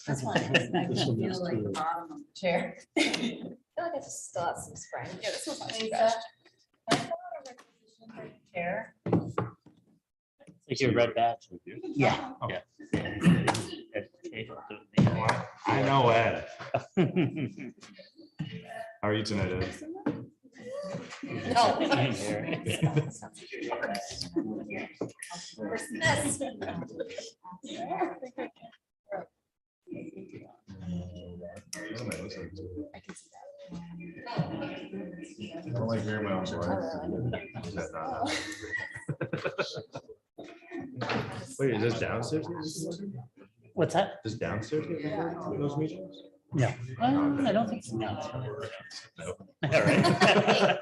That's fine. I can feel like the bottom of the chair. I feel like I just still have some spring. Yeah, this one's not too bad. Can I fill out a requisition for the chair? Like your red badge. Yeah. Yeah. I know Ed. How are you tonight, Ed? No. I don't like hearing my own voice. Wait, is this downstairs? What's that? Is downstairs those meetings? No, I don't think so. No. No. All right.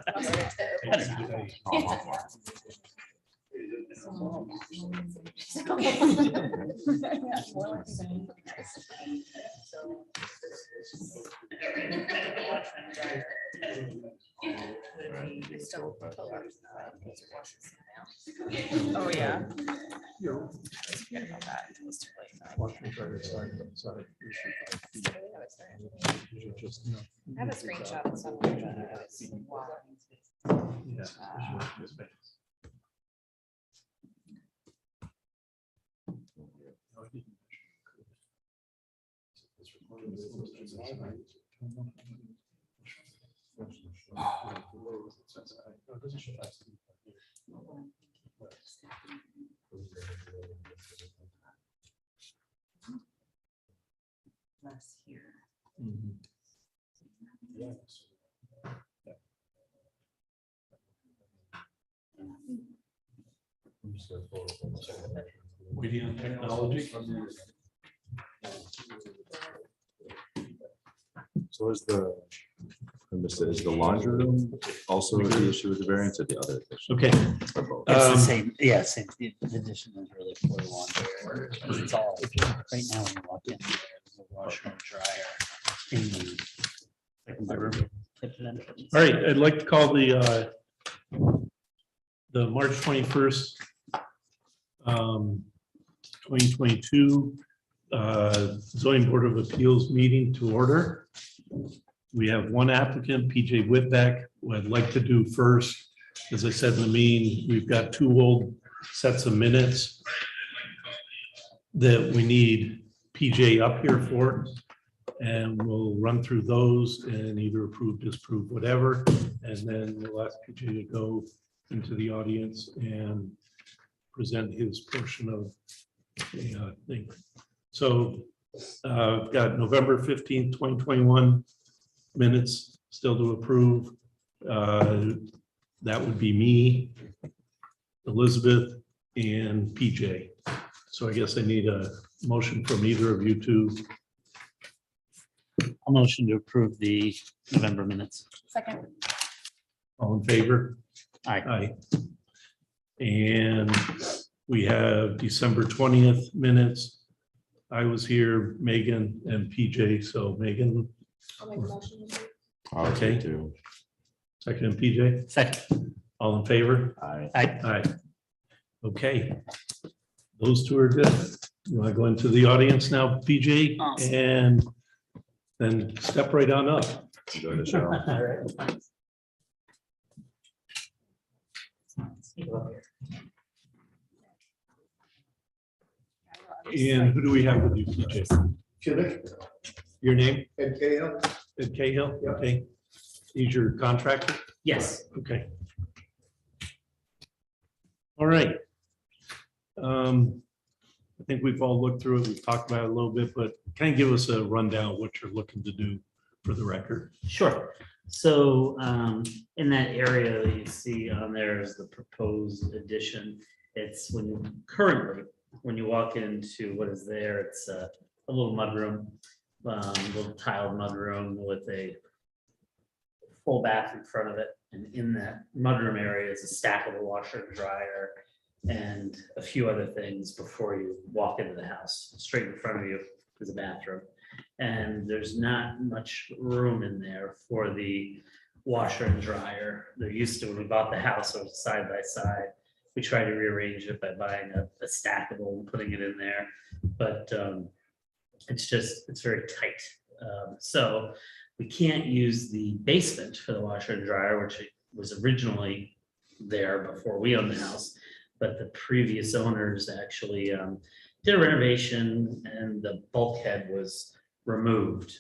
Oh, yeah. Forget about that. It was too late. I have a screenshot of something. Less here. Waiting on technology. So is the laundry room also the issue with the variance or the other? issue? Okay. Or both? It's the Um, same, yeah, same. The addition is really for the laundry. It's all, right now when you walk in, there's a washer and dryer in the second bedroom. All right, I'd like to call the March 21st, 2022 zoning board of appeals meeting to order. We have one applicant, PJ Whitbeck, who I'd like to do first. As I said in the meeting, we've got two old sets of minutes that we need PJ up here for. And we'll run through those and either approve, disapprove, whatever. And then we'll ask PJ to go into the audience and present his portion of the thing. So I've got November 15th, 2021 minutes still to approve. That would be me, Elizabeth, and PJ. So I guess I need a motion from either of you two. I'll motion to approve the November minutes. Second. All in favor? Aye. Aye. And we have December 20th minutes. I was here, Megan and PJ, so Megan, I'll make a motion. Okay. Too. second PJ, Second. all in favor? Aye. Aye. Aye. Okay. Those two are good. You want to go into the audience now, PJ? Awesome. And then step right on up. Enjoy the show. And who do we have with you, PJ? Your name? Ed Cahill. Ed Cahill? Yeah. Okay. He's your contractor? Yes. Okay. All right. I think we've all looked through it. We've talked about it a little bit, but kind of give us a rundown of what you're looking to do for the record. Sure. So in that area that you see on there is the proposed addition. It's currently, when you walk into what is there, it's a little mudroom, little tiled mudroom with a full bath in front of it. And in that mudroom area is a stackable washer and dryer and a few other things before you walk into the house. Straight in front of you is a bathroom. And there's not much room in there for the washer and dryer. There used to, when we bought the house, it was side by side. We tried to rearrange it by buying a stackable and putting it in there. But it's very tight. So we can't use the basement for the washer and dryer, which was originally there before we owned the house. But the previous owners actually did a renovation and the bulkhead was removed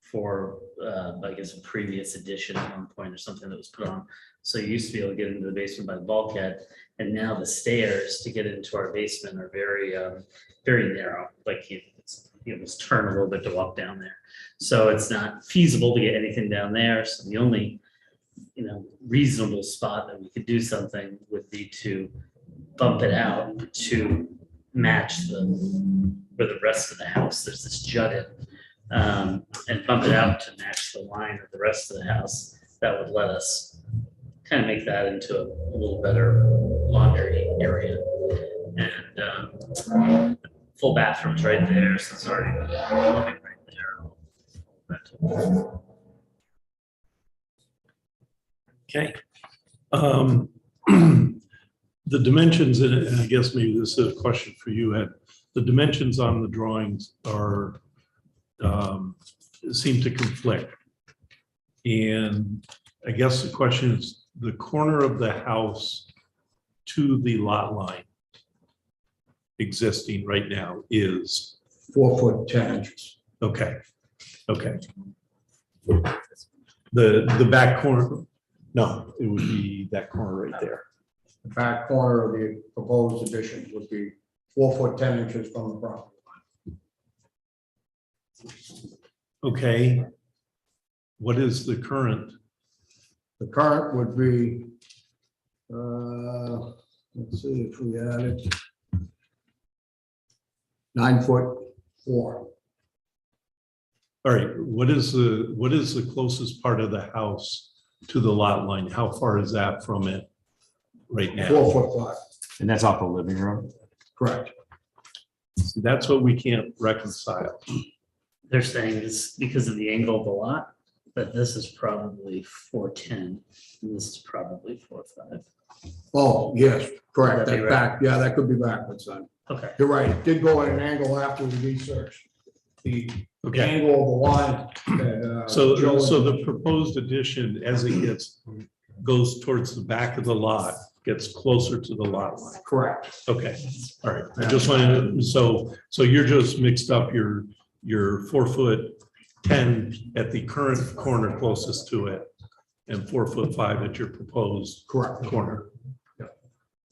for, I guess, a previous addition at one point or something that was put on. So you used to be able to get into the basement by the bulkhead. And now the stairs to get into our basement are very, very narrow, like you must turn a little bit to walk down there. So it's not feasible to get anything down there. So the only, reasonable spot that we could do something would be to bump it out to match where the rest of the house, there's this jut in, and bump it out to match the line of the rest of the house. That would let us kind of make that into a little better laundry area. And full bathrooms right there, so it's already living right there. Okay. The dimensions, and I guess maybe this is a question for you, Ed. The dimensions on the drawings are, seem to conflict. And I guess the question is, the corner of the house to the lot line existing right now is 4 foot 10 inches. okay. Okay. The back corner, no, it would be that corner right there. The back corner of the proposed addition would be 4 foot 10 inches from the property line. Okay. What is the current? The current would be, let's see if we added 9'4". All right, what is the closest part of the house to the lot line? How far is that from it right now? 4'5". And that's off the living room? Correct. See, that's what we can't reconcile. They're saying this because of the angle of the lot, but this is probably 410, and this is probably 4.5. Oh, yes, correct. Would that be That's back. Yeah, that could be backwards then. Okay, You're right. It did go at an angle after we researched the Okay, angle of the line. that, so Joe- the proposed addition, as it goes towards the back of the lot, gets closer to the lot line. Correct. Okay, all right. I just wanted to, so you're just mixed up your 4 foot 10 at the current corner closest to it and 4'5" at your proposed Correct. corner.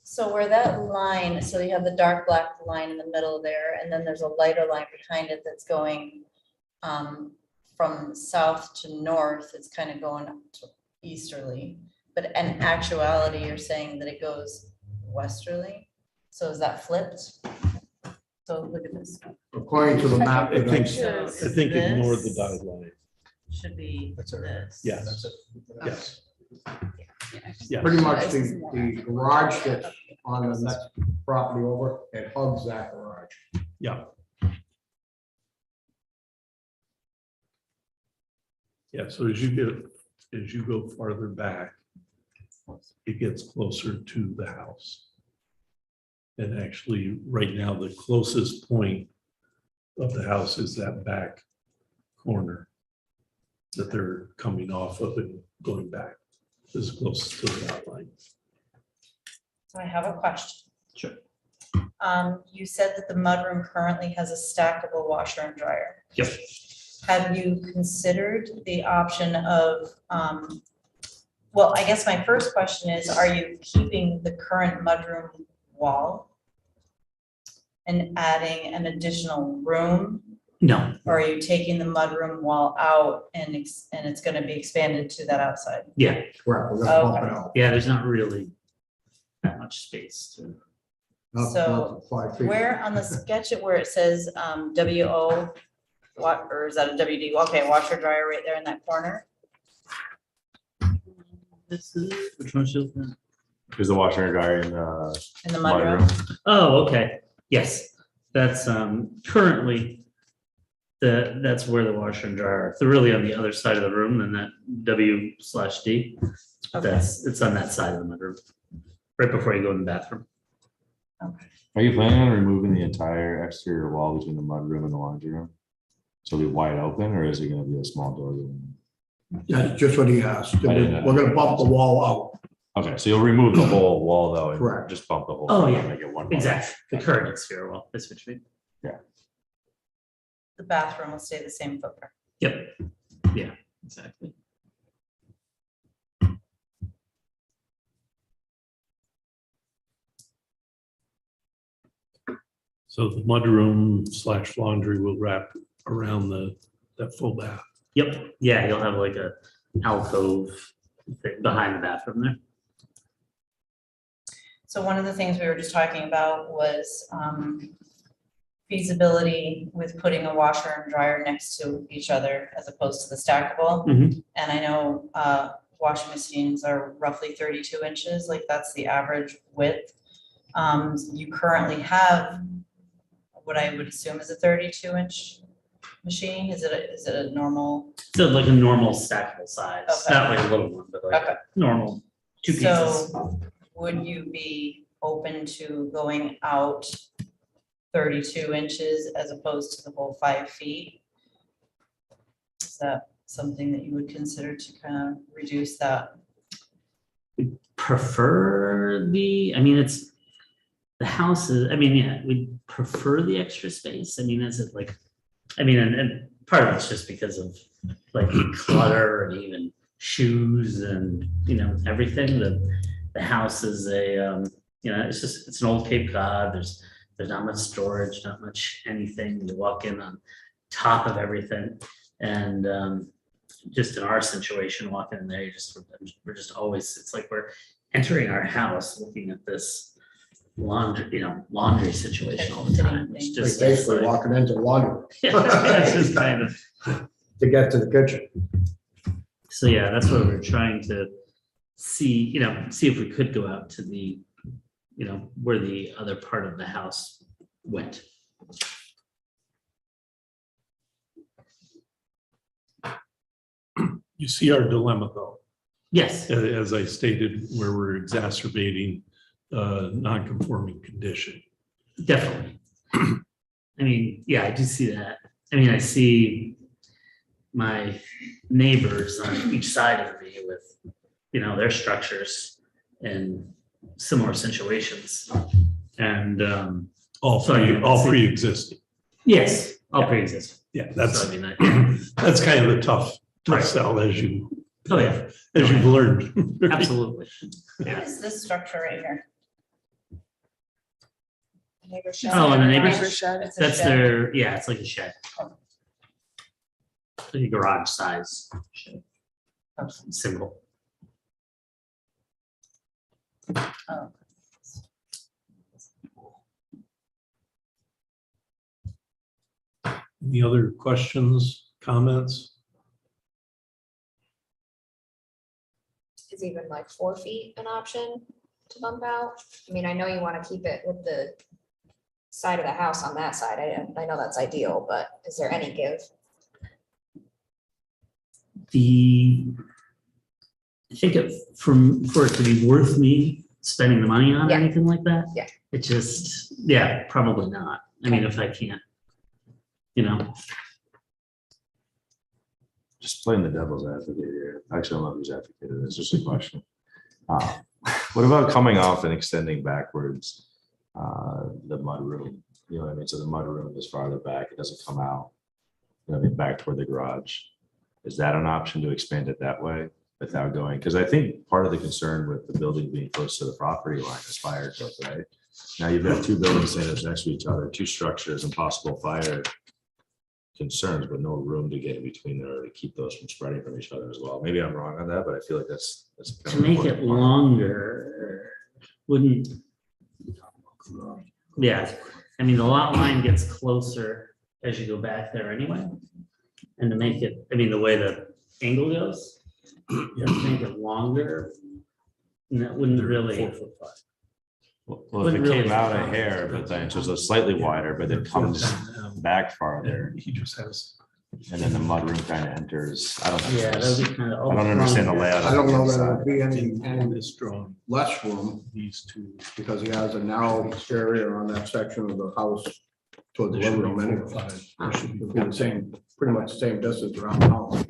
So where that line, so you have the dark black line in the middle there, and then there's a lighter line behind it that's going from south to north. It's kind of going to easterly, but in actuality, you're saying that it goes westerly. So is that flipped? So look at this. According to the map. I think, So I is think ignore the this- dotted line. Should be That's it. this. Yeah. That's it. Yes. Yeah. Pretty much the garage that's on the next property over, it hugs that garage. Yeah. Yeah, so as you go farther back, it gets closer to the house. And actually, right now, the closest point of the house is that back corner that they're coming off of and going back as close to the outline. So I have a question. Sure. You said that the mudroom currently has a stackable washer and dryer. Yep. Have you considered the option of, well, I guess my first question is, are you keeping the current mudroom wall and adding an additional room? no, Or are you taking the mudroom wall out and it's going to be expanded to that outside? yeah, Correct. We're gonna bump it Okay. out. yeah, there's not really that much space to. Not So, 5 feet. Where on the sketch it where it says WO, what, or is that a WD? Okay, washer dryer right there in that corner. This is, which one's yours? Is the washer and dryer in In the mudroom? mudroom. Oh, okay, yes, that's currently that's where the washer and dryer are. They're really on the other side of the room than that W/D. Okay. It's on that side of the mudroom, right before you go in the bathroom. Are you planning on removing the entire exterior wall between the mudroom and the laundry room? So it'll be wide open, or is it gonna be a small door? That's just what he asked. I didn't know. We're gonna bump the wall out. Okay, so you'll remove the whole wall though, and Correct. just bump the whole. Oh, thing yeah, and make it one wall. exactly. The current exterior wall, that's what you mean. The bathroom will stay the same footprint. Yep. Yeah, exactly. So the mudroom / laundry will wrap around that full bath. Yep, yeah, you'll have like a alcove thing behind the bathroom there. So one of the things we were just talking about was feasibility with putting a washer and dryer next to each other as opposed to the stackable. Mhm. And I know washing machines are roughly 32 inches, like that's the average width. You currently have what I would assume is a 32-inch machine. Is it a normal? So like a normal stackable size, Okay. not like a little one, but like Okay. normal, two pieces. So would you be open to going out 32 inches as opposed to the whole 5 feet? Is that something that you would consider to kind of reduce that? Prefer I mean, it's, the house is, I mean, yeah, we prefer the extra space. I mean, is it like, I mean, and part of it's just because of like clutter and even shoes and, everything. The house is it's an old Cape Cod. There's not much storage, not much anything. You walk in on top of everything. And just in our situation, walking in there, we're just always, it's like we're entering our house looking at this laundry situation all the time. It's Like just basically like- walking into the laundry it's just kind of, to get to the kitchen. so yeah, that's what we're trying to see if we could go out to the, where the other part of the house went. You see our dilemma though, Yes, as I stated, where we're exacerbating non-conforming condition. definitely. I mean, yeah, I do see that. I mean, I see my neighbors on each side of me with, their structures in similar situations. And, All So, yeah, all it's- pre-existing. yes, all pre-existing. Yeah, So, that's, I mean, that's kind of the tough Right. sell as you've learned. absolutely. What Yeah. is this structure right here? Neighbor shed. Oh, and the neighbors? Neighbor shed. It's a That's shed. their, yeah, it's like a shed. Like a garage size shed. Single. Oh. Any other questions, comments? Is even like 4 feet an option to bump out? I mean, I know you want to keep it with the side of the house on that side. I know that's ideal, but is there any give? I think for it to be worth me spending the money on or Yeah. anything like that. Yeah. It just, yeah, probably not. I mean, if I can't, Just playing the devil's advocate here. Actually, I don't know who's advocated. It's just a question. What about coming off and extending backwards the mudroom? You know what I mean? So the mudroom is farther back. It doesn't come out. Back toward the garage. Is that an option to expand it that way without going? Because I think part of the concern with the building being close to the property line is fire code, right? Now you've got two building standards next to each other, two structures and possible fire concerns, but no room to get in between there to keep those from spreading from each other as well. Maybe I'm wrong on that, but I feel like that's. to make it longer wouldn't. Yeah, I mean, the lot line gets closer as you go back there anyway. And to make it, I mean, the way the angle goes, to make it longer, and that wouldn't really. 4'5". Well, if it Wouldn't really came out a fit. hair, but then it's just a slightly wider, but then comes back farther. He just has and then the mudroom kind of enters. I don't know. Yeah, that would be kind of. I don't understand the layout. I don't know that Inside. there'd be any In this drawing, less room these two. because he has a narrow exterior on that section of the house toward the there should living be room 4 or anyway. 5. There should be It'd be the same, pretty much the same distance around the house.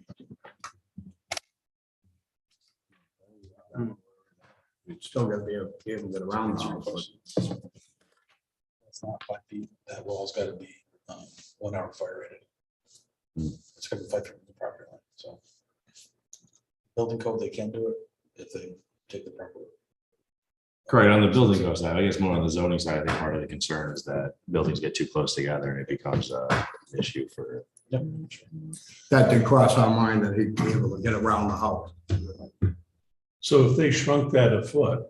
You'd still gotta be able to get around the house. but It's not 5 feet. That wall's gotta be 1 hour fire rated. Hmm. It's gonna be 5 feet from the property line, so. Building code, they can do it if they take the proper. Correct, on the building code side, I guess more on the zoning side, I think part of the concern is that buildings get too close together and it becomes an issue for. Yep. That did cross our mind that he'd be able to get around the house. So if they shrunk that a foot,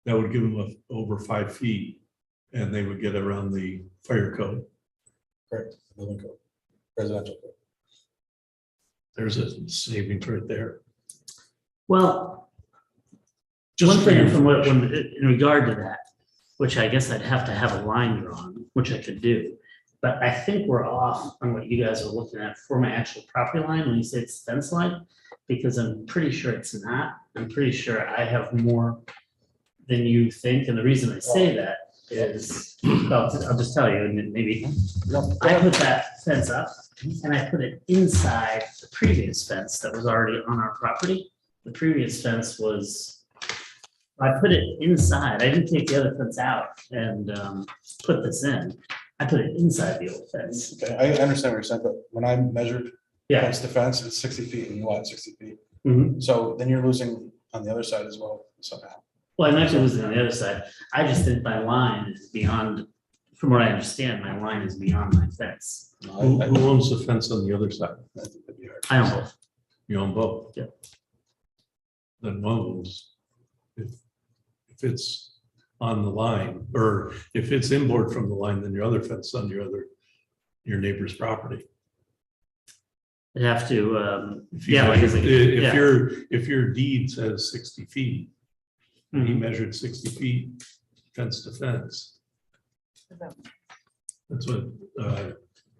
that would give them over 5 feet, and they would get around the fire code. Correct, building code, residential code. There's a savings right there. Well, Just one for your thing from what, information. in regard to that, which I guess I'd have to have a line drawn, which I could do. But I think we're off on what you guys are looking at for my actual property line when you say it's fence line, because I'm pretty sure it's not. I'm pretty sure I have more than you think. And the reason I say that is, I'll just tell you, and then maybe I put that fence up and I put it inside the previous fence that was already on our property. The previous fence was, I put it inside. I didn't take the other fence out and put this in. I put it inside the old fence. Okay, I understand what you're saying, but when I measured Yeah. fence to fence, it's 60 feet and you want 60 feet. Mhm. So then you're losing on the other side as well somehow. Well, I'm actually losing on the other side. I just think my line is beyond, from what I understand, my line is beyond my fence. No, Who I who owns the fence on the other side? think that'd be hard. I don't know. You own both? Yeah. Then one of those, if it's on the line, or if it's inboard from the line, then your other fence on your neighbor's property. I'd have to, If you yeah, like I said, yeah. if your deed says 60 feet, and he Mhm. measured 60 feet fence to fence, that's what,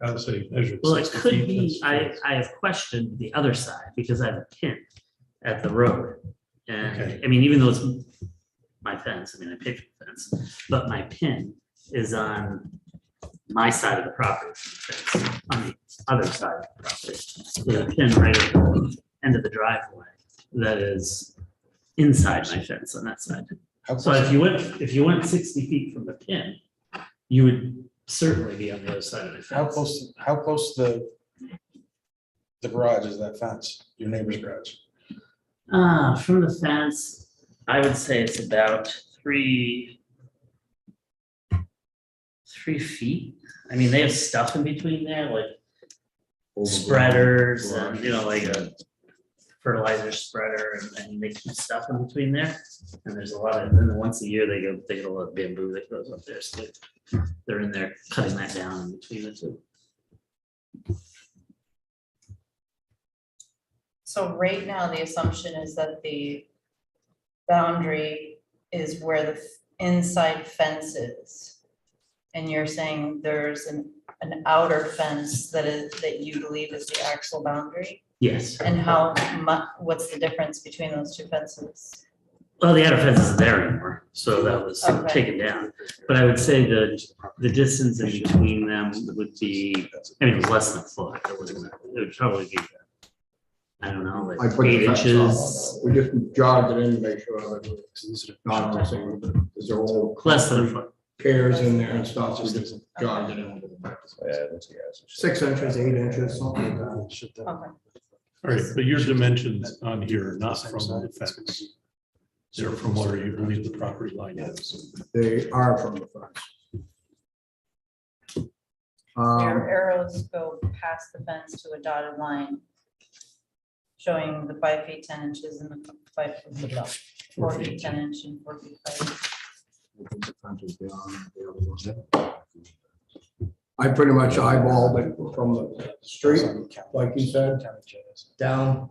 I would say measured. Well, it 60 could feet, be, fence to fence. I have questioned the other side because I have a pin at the road. And, Okay. I mean, even though it's my fence, I mean, I paid for the fence, but my pin is on my side of the property, fence, on the other side of the property. There's a pin right at the end of the driveway that is inside my fence on that side. How So close- if you went 60 feet from the pin, you would certainly be on the other side of the fence. how close the garage is that fence, your neighbor's garage? From the fence, I would say it's about 3 feet. I mean, they have stuff in between there, like spreaders and, you know, like a fertilizer spreader, and they keep stuff in between there. And there's a lot of, and then once a year, they get a lot of bamboo that goes up there, so they're in there cutting that down in between the two. So right now, the assumption is that the boundary is where the inside fence is. And you're saying there's an outer fence that you believe is the actual boundary? Yes, And what's the difference between those two fences? well, the outer fence isn't there anymore, so that was Okay. taken down. But I would say the distance in between them would be, I mean, it was less than a foot. It would probably be, I don't know, I like put the 8 fence inches, up. We just jogged it in to make sure that it's not on the same, there's a whole. less than a foot. Pairs in there and stuff, so we just jogged it in. Yeah, that's, yeah. 6 inches, 8 inches, something like that. Okay. All right, but your dimensions on here are not from the fence. They're from where you believe the property line is. They are from the fence. Your arrows go past the fence to a dotted line, showing the 5 feet 10 inches and the 5 foot, 4 feet 10 inch and 4 feet 5. I pretty much eyeballed it from the street, like you said, down.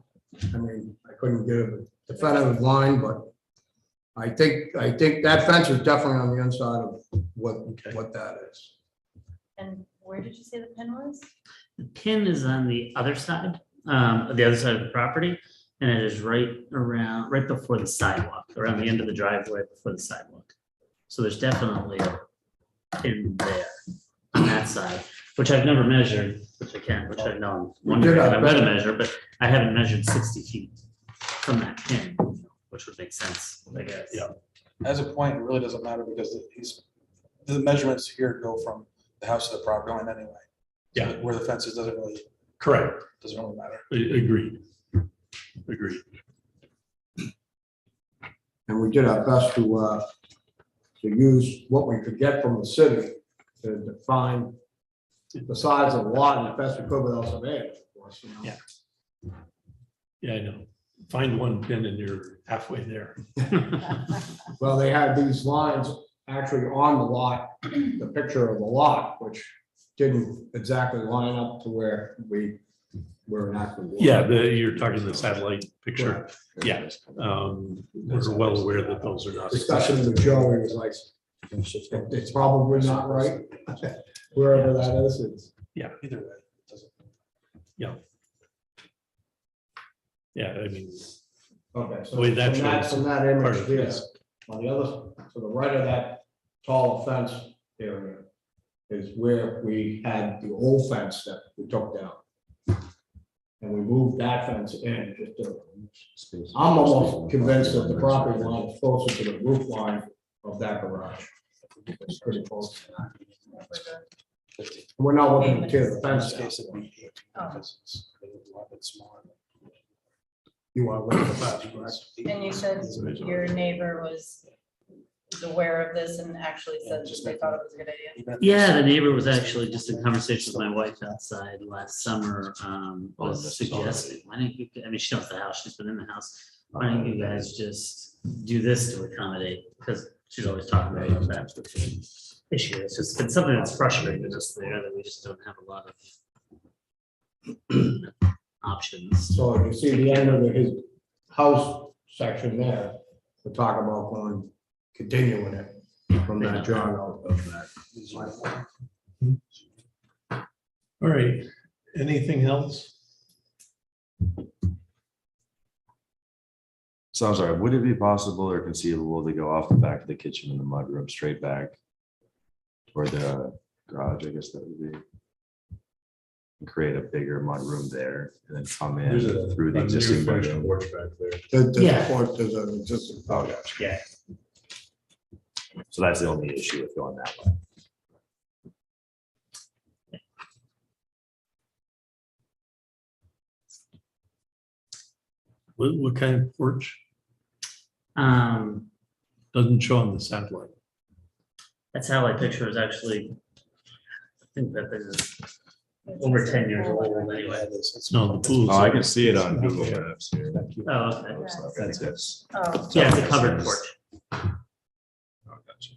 I mean, I couldn't get a definitive line, but I think that fence is definitely on the inside of what that is. And where did you say the pin was? The pin is on the other side of the property, and it is right before the sidewalk, around the end of the driveway before the sidewalk. So there's definitely a pin there on that side, which I've never measured, which I've known. Wondering if I would have measured, but I haven't measured 60 feet from that pin, which would make sense, I guess. Yeah. As a point, it really doesn't matter because the measurements here go from the house to the property line anyway. So Yeah. Where the fence is doesn't really Correct. matter. Agreed. And we did our best to use what we could get from the city to define the size of the lot and the best we could without surveying, of course, you know. Yeah. Yeah, I know. Find one pin and you're halfway there. Well, they had these lines actually on the lot, the picture of the lot, which didn't exactly line up to where we were enacting. Yeah, you're talking the satellite picture. Yeah. We're well aware that those are not. Discussion with Joe, he was like, it's probably not right, wherever that is, it's. Either way, it doesn't. Yeah, I mean, Okay, so The way that from that, shows from that part image of there, this. on the other, to the right of that tall fence area is where we had the old fence that we took down. And we moved that fence in just to, I'm almost convinced that the property line is closer to the roof line of that garage. It's pretty close. We're not looking to tear the In fence this down. case, it'd be 18 because it's a lot bit smaller. You want to look at the fence, correct? And you said your neighbor was aware of this and actually said they thought it was a good idea. Even if Yeah, the neighbor was actually just in conversation with my wife outside last summer, was that's suggesting, why don't you, I mean, she owns the house, she's been in the house. Why don't you guys just do this to accommodate, because she's always talking about that issue. It's just been something that's frustrated us there, that we just don't have a lot of options. So if you see the end of his house section there, we're talking about going, continuing it from that jog out of that. all right. Anything else? So I'm sorry, would it be possible or conceivable to go off the back of the kitchen and the mudroom straight back toward the garage, I guess that would be, and create a bigger mudroom there and then come in through the existing bedroom? Porch back there. There's Yeah. a porch, there's an existing. Oh, gotcha. Yeah. So that's the only issue with going that way. What kind of porch? Um, Doesn't show on the satellite. that satellite picture is actually, I think that is over 10 years old anyway. No, the pool's. Oh, I can see it on Google Maps here. Oh, okay. That's it. Oh, Yeah, it's a covered porch. Oh, gotcha.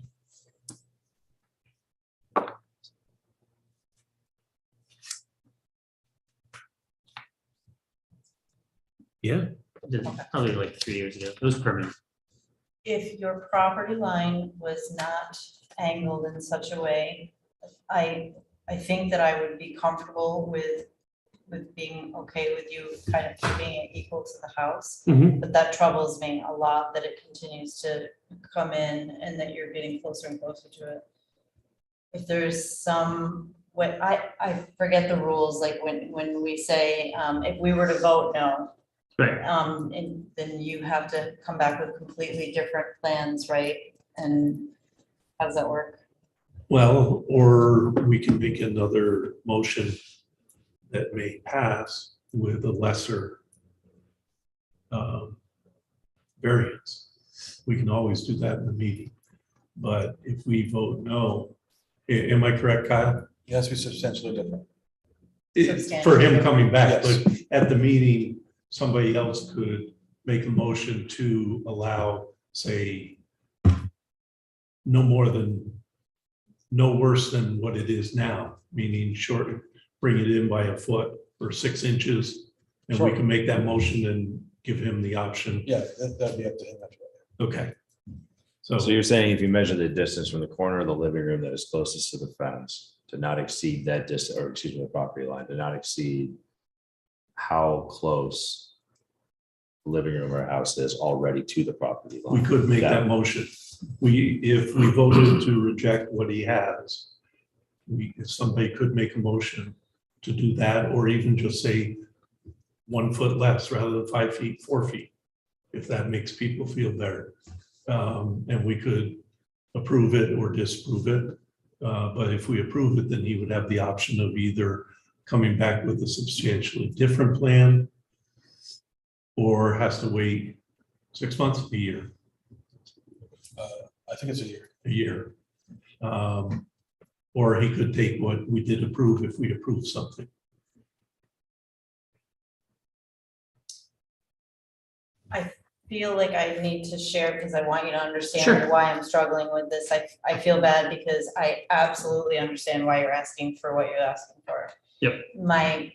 Yeah, Did it probably like 3 years ago. It was permanent. if your property line was not angled in such a way, I think that I would be comfortable with being okay with you kind of keeping it equal to the house. Mhm. But that troubles me a lot, that it continues to come in and that you're getting closer and closer to it. If there's some way, I forget the rules, like when we say, if we were to vote no, Right. and then you have to come back with completely different plans, right? And how does that work? well, or we can make another motion that may pass with a lesser variance. We can always do that in the meeting. But if we vote no, am I correct, Kyle? It has to be substantially different. For him coming back, Yes. but at the meeting, somebody else could make a motion to allow, say, no worse than what it is now, meaning short, bring it in by a foot or 6 inches. And we Sure. can make that motion and give him the option. Yeah, that'd be up to him. Okay. So you're saying if you measure the distance from the corner of the living room that is closest to the fence to not exceed that or excuse me, the property line, to not exceed how close the living room or house is already to the property We line. could make that motion. If we voted to reject what he has, if somebody could make a motion to do that, or even just say 1 foot less rather than 5 feet, 4 feet, if that makes people feel better. And we could approve it or disapprove it. But if we approve it, then he would have the option of either coming back with a substantially different plan or has to wait 6 months, a year, I think it's a year. a year. Or he could take what we did approve if we approve something. Feel like I need to share because I want you to understand Sure. why I'm struggling with this. I feel bad because I absolutely understand why you're asking for what you're asking for. Yep.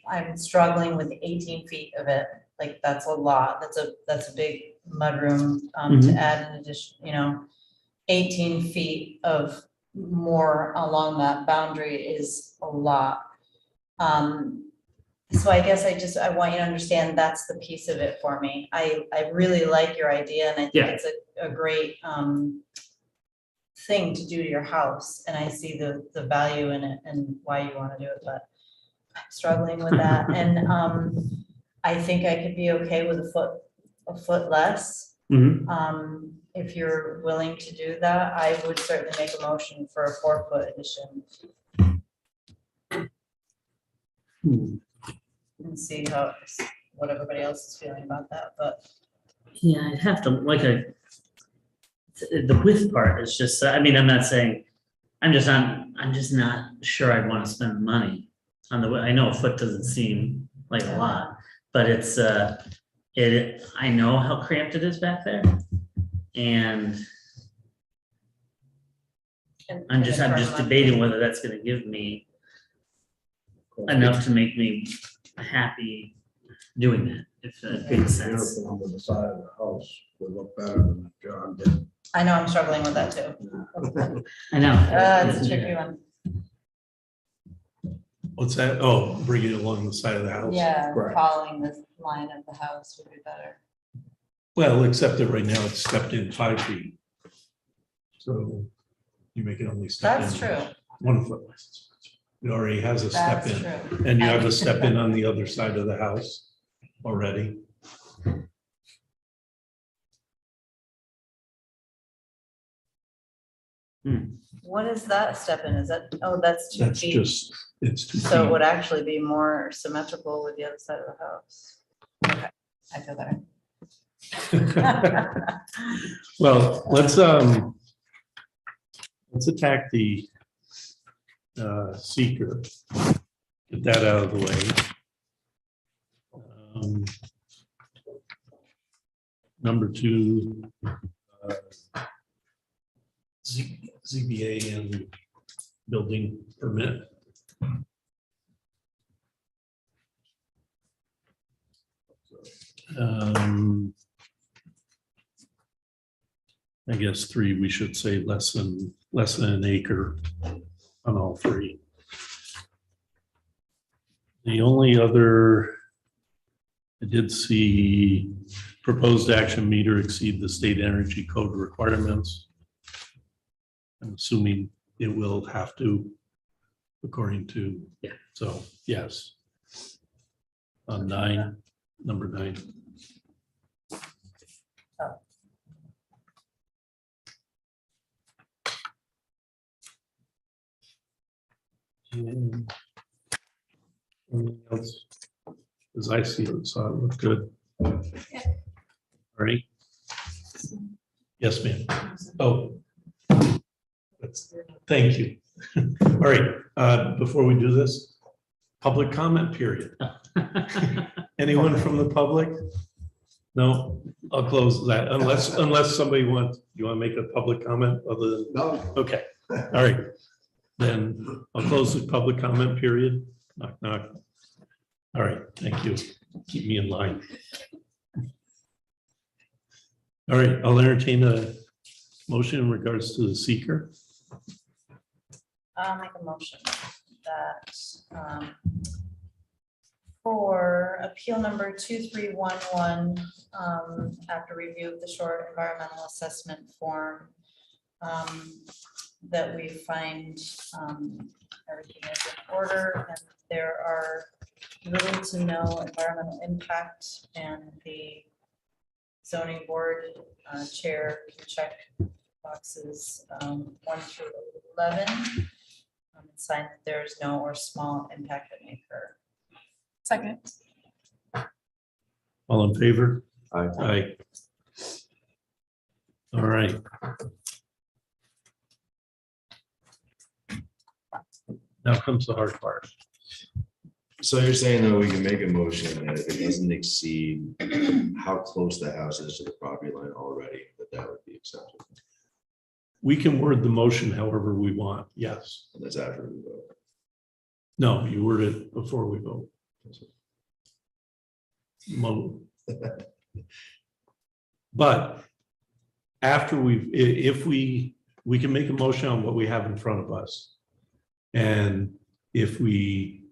I'm struggling with 18 feet of it. Like, that's a lot. That's a big mudroom, to add an addition, 18 feet of more along that boundary is a lot. So I guess I want you to understand that's the piece of it for me. I really like your idea and I think Yeah. it's a great thing to do to your house. And I see the value in it and why you want to do it, but I'm struggling with that. And I think I could be okay with a foot less. Mhm. If you're willing to do that, I would certainly make a motion for a 4-foot addition and see what everybody else is feeling about that, but. Yeah, I'd have to, the width part is just, I mean, I'm not saying, I'm just not sure I'd want to spend the money on I know a foot doesn't seem like a lot, but it's, I know how cramped it is back there. And I'm just debating whether that's gonna give me enough to make me happy doing that, if that makes sense. Beautiful on the side of the house would look better than the John did. I know I'm struggling with that too. I know. It's a tricky one. What's that? Oh, bring it along the side of the house. Yeah, Right. following the line of the house would be better. Well, except that right now it's stepped in 5 feet. So you make it only step in. That's true. 1 foot. It already has a step That's in. true. And you have a step in on the other side of the house already. What is that step in? Is that, that's 2 That's feet? just, it's 2 So it feet. would actually be more symmetrical with the other side of the house. Okay, I feel better. Well, let's attack the seeker. Get that out of the way. Number 2, ZBA and building permit. I guess 3, we should say less than an acre on all 3. The only other, I did see proposed action meter exceed the state energy code requirements. I'm assuming it will have to, according to. Yeah. So, yes. On 9, number 9. And anything else? As I see it, so it looked good. All right. Yes, ma'am. Oh. Thank you. All right, before we do this, public comment period. Anyone from the public? No, I'll close that unless somebody wants, you want to make a public comment other than, No, okay, all right. Then I'll close the public comment period. Knock, knock. All right, thank you. Keep me in line. All right, I'll entertain a motion in regards to the seeker. I'll make a motion that for appeal number 2311, after review of the short environmental assessment form, that we find everything is in order and there are little to no environmental impact, and the zoning board chair can check boxes 1 through 11 and sign that there is no or small impact that may occur. Second. All in favor? Aye. Aye. All right. Now comes the hard part. So you're saying though, we can make a motion that if it doesn't exceed how close the house is to the property line already, that would be acceptable. We can word the motion however we want, yes. And that's after we vote. No, you word it before we vote. But after if we can make a motion on what we have in front of us. And if we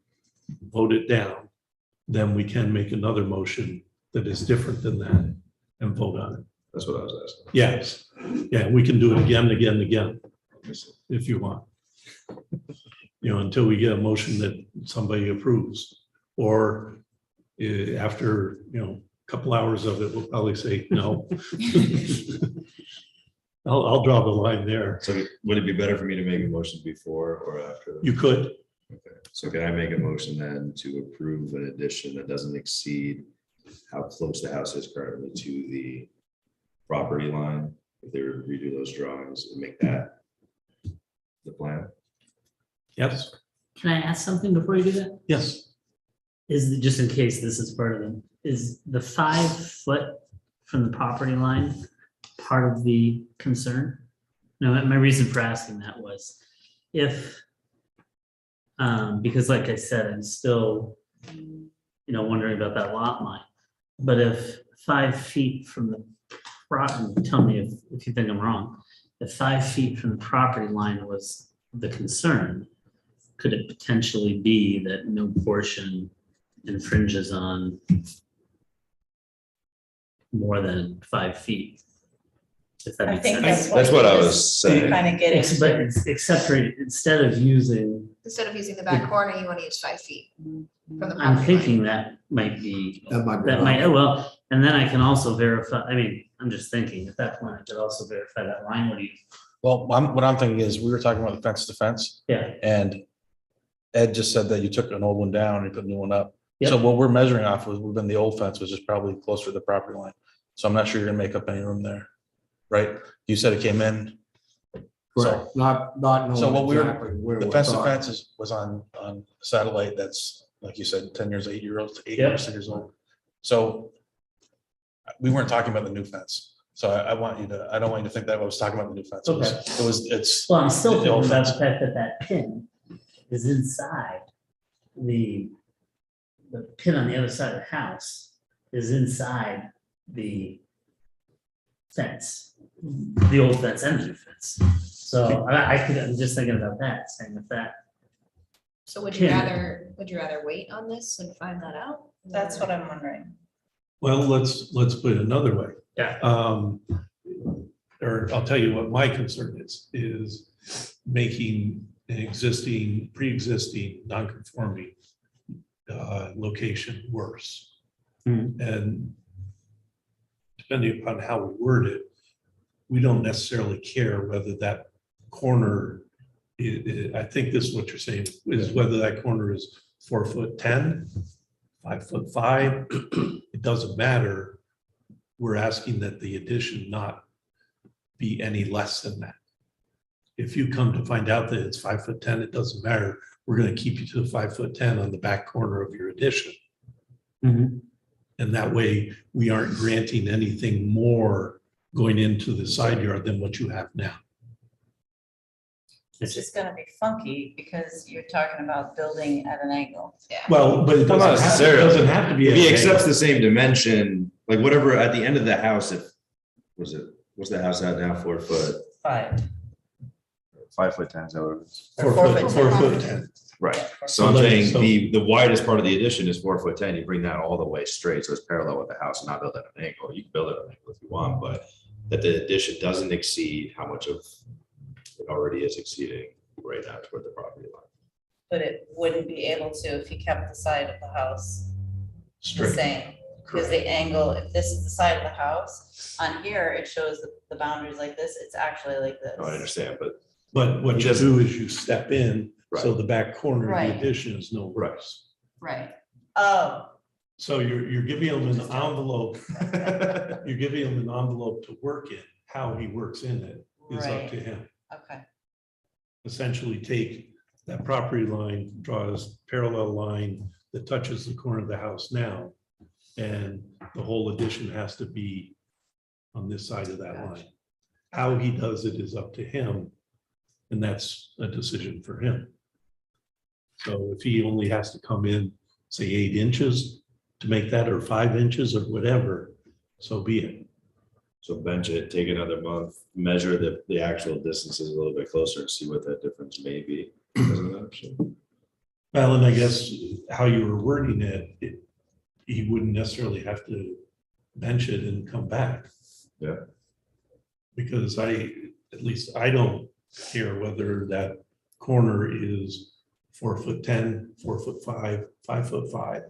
vote it down, then we can make another motion that is different than that and vote on it. That's what I was asking. Yes, yeah, we can do it again, if you want. You know, until we get a motion that somebody approves, or after, you know, a couple hours of it, we'll probably say no. I'll draw the line there. So would it be better for me to make a motion before or after? You could, Okay, so can I make a motion then to approve an addition that doesn't exceed how close the house is currently to the property line? If they were to redo those drawings and make that the plan? yes, Can I ask something before you do that? yes, Just in case this is part of them, is the 5 foot from the property line part of the concern? No, my reason for asking that was if, because like I said, I'm still, wondering about that lot line. But if 5 feet from the tell me if you think I'm wrong, if 5 feet from the property line was the concern, could it potentially be that no portion infringes on more than 5 feet? If that I makes think sense. That's what I was saying. Kind of getting. But except for, instead of using, Instead of using the back corner, you want to use 5 feet from the I'm property line. thinking that might be, That might be. that might, well, and then I can also verify, I'm just thinking at that point, I could also verify that line. What do you, Well, what I'm thinking is, we were talking about the fence to fence, yeah, and Ed just said that you took an old one down and you put a new one up. So Yep. what we're measuring off was within the old fence, which is probably closer to the property line. So I'm not sure you're gonna make up any room there, right? You said it came in. Correct, not So what knowing we were- exactly where The we're fence to talking. fence was on satellite that's, like you said, 10 years, 8 years old, 8 Yep. years, 6 years old. So we weren't talking about the new fence. So I want you to, I don't want you to think that I was talking about the new fence. It's, well, I'm still The thinking old about the fence. fact that that pin is inside the pin on the other side of the house is inside the fence, the old fence and the new fence. So I'm just thinking about that, saying that So would you Yeah. rather wait on this and find that out? That's what I'm wondering. well, let's put it another way. Yeah. Or I'll tell you what my concern is making an pre-existing, non-conforming location worse. Hmm. And depending upon how we word it, we don't necessarily care whether that corner, I think this is what you're saying, is whether that corner is 4'10", 5'5", it doesn't matter. We're asking that the addition not be any less than that. If you come to find out that it's 5'10", it doesn't matter. We're going to keep you to the 5'10" on the back corner of your addition. Mhm. And that way, we aren't granting anything more going into the side yard than what you have now. It's just gonna be funky because you're talking about building at an angle. Yeah. Well, but it Not necessarily. doesn't have to be. If he a- accepts the same dimension, like whatever at the end of the house, what's the house at now, 4 foot? 5. 5'10" is that what it is? 4 4 foot, foot 4 10. foot 10. Right, so I'm So saying so- the widest part of the addition is 4'10", you bring that all the way straight, so it's parallel with the house, and not build it at an angle, you can build it at an angle if you want, but that the addition doesn't exceed how much of it already is exceeding right now toward the property line. But it wouldn't be able to if you kept the side of the house the Straight. same. Because the angle, if this is the side of the house, on here, it shows the boundaries like this, it's actually like this. No, I understand, but But what He you doesn't- do is you step in, so Right. the back corner of Right. the addition is no Right. worse. Right. Oh. So you're giving him an envelope, you're giving him an envelope to work in. How he works in it is up Right. to him. Okay, Essentially take that property line, draw a parallel line that touches the corner of the house now. And the whole addition has to be on this side of that line. How he does it is up to him. And that's a decision for him. So if he only has to come in, say 8 inches to make that, or 5 inches or whatever, so be it. so bench it, take another month, measure the actual distances a little bit closer and see what that difference may be. as an option. Well, and I guess how you were wording it, he wouldn't necessarily have to bench it and come back. Yeah. Because at least I don't care whether that corner is 4'10", 4'5", 5'5".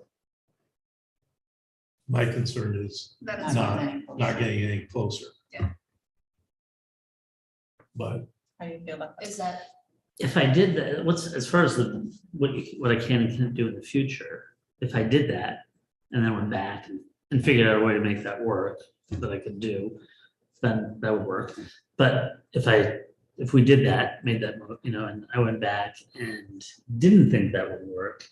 My concern is That Not is not, getting any closer. not getting any closer. Yeah. But how do you feel about that? Is that, If I did that, as far as what I can and can't do in the future, if I did that and then went back and figured out a way to make that work that I could do, then that would work. But if we did that, made that, and I went back and didn't think that would work,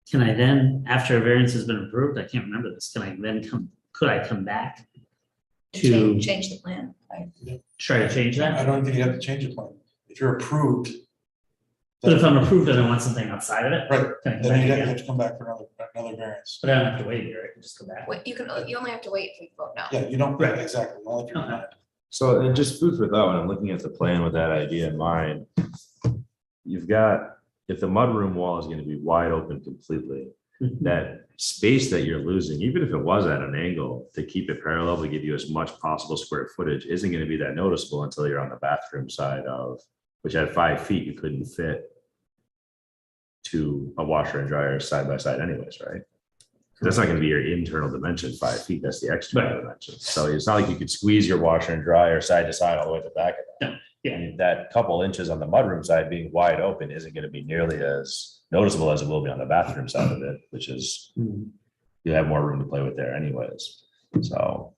can I then, after a variance has been approved, I can't remember this, could I come back to change the plan? try to change I that? don't think you have to change the plan. If you're approved. But if I'm approved and I want something outside of it, Right, can I come then back you again? have to come back for another variance. But I don't have to wait here, I can just go back. Wait, you only have to wait if we vote no. Yeah, you don't, Right. exactly. Well, if you're Okay. not- So, and just food for thought, when I'm looking at the plan with that idea in mind, you've got, if the mudroom wall is gonna be wide open completely, that space that you're losing, even if it was at an angle, to keep it parallel to give you as much possible square footage, isn't gonna be that noticeable until you're on the bathroom side of, which at 5 feet, you couldn't fit to a washer and dryer side by side anyways, right? That's not gonna be your internal dimension, 5 feet, that's the external Right. dimension. So it's not like you could squeeze your washer and dryer side to side all the way to the back of that. Yeah. And that couple inches on the mudroom side being wide open isn't gonna be nearly as noticeable as it will be on the bathroom side of it, which is, you have more room to play with there anyways. So,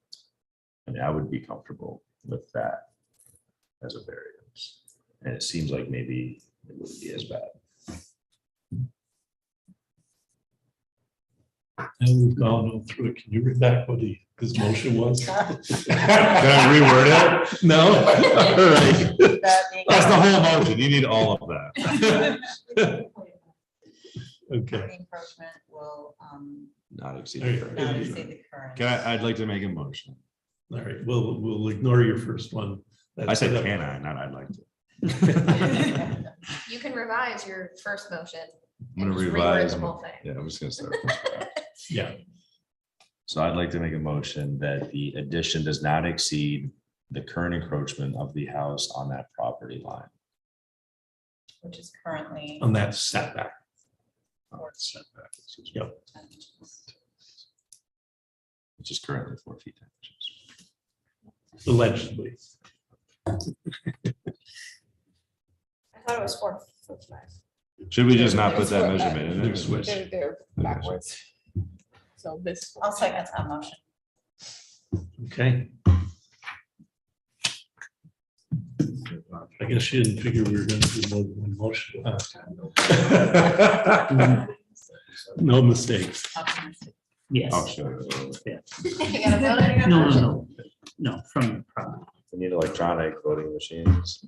I mean, I would be comfortable with that as a variance. And it seems like maybe it wouldn't be as bad. And we've gone through it. Can you read back what his motion was? Can I reword it? No? All right. That being- That's the whole motion. You need all of that. Okay. Encroachment will Not exceed. Hey, the current. not exceed the current. I'd like to make a motion. All right, we'll ignore your first one. I said, That's- can I, not I'd like to. You can revise your first motion. I'm gonna and just reword revise. the my- whole thing. Yeah, I'm just gonna start. from scratch. Yeah, So I'd like to make a motion that the addition does not exceed the current encroachment of the house on that property line. Which is currently. on that setback. Setback, excuse me, Yep. 10 inches. which is currently 4 feet 10 inches. Allegedly. I thought it was 4'5". Should we just not put that measurement in there? Switch. They're backwards. So this. I'll second that motion. Okay. I guess you didn't figure we were gonna do more than one motion. No mistakes. Optimistic. Yes. Oh, sure. You gotta vote on your No, motion. no, from the property. We need electronic voting machines.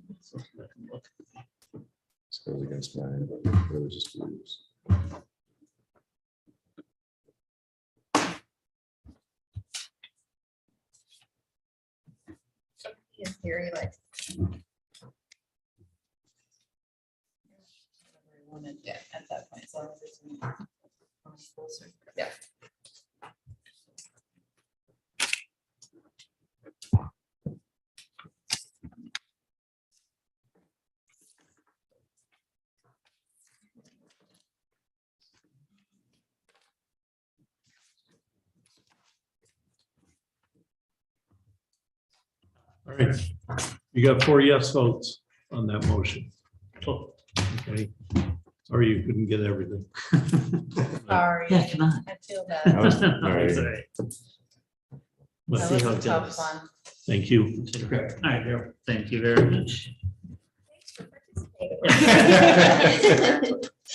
This goes against my religious beliefs. In theory, like, permitted yet at that point, as long as it's. Closer. Yeah. All right, you got 4 yes votes on that motion. Oh, Okay. Sorry you couldn't get everything. Sorry, Yeah, come on. I feel I bad. was- No, all right. it's all right. We'll That see was how a it tough goes. one. Thank you. Okay. All right, Daryl, thank you very much.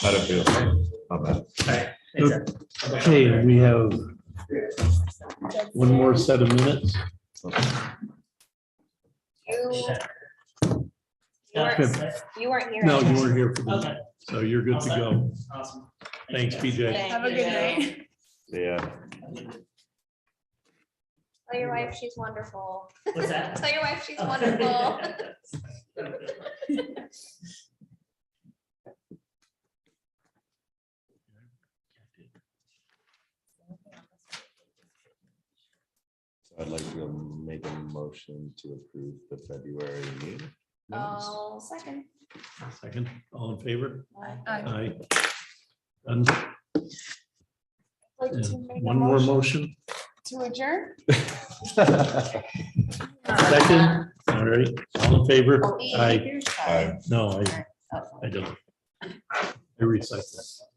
How to feel? Not bad. All right, thanks, Ed. Okay, we have one more set of minutes. You weren't here. No, you weren't here for Okay. them, so you're good to go. Awesome. Thanks, PJ. Have a good night. Yeah. Tell your wife she's wonderful. What's that? Tell your wife she's wonderful. So I'd like to make a motion to approve the February meeting. minutes. Oh, second. Second, all in favor? Aye. Aye. Done. Like And to make a one more motion. To adjourn? Second, all right, all in favor? Oh, Aye. here's Ty. No, Oh. I don't. I recite that.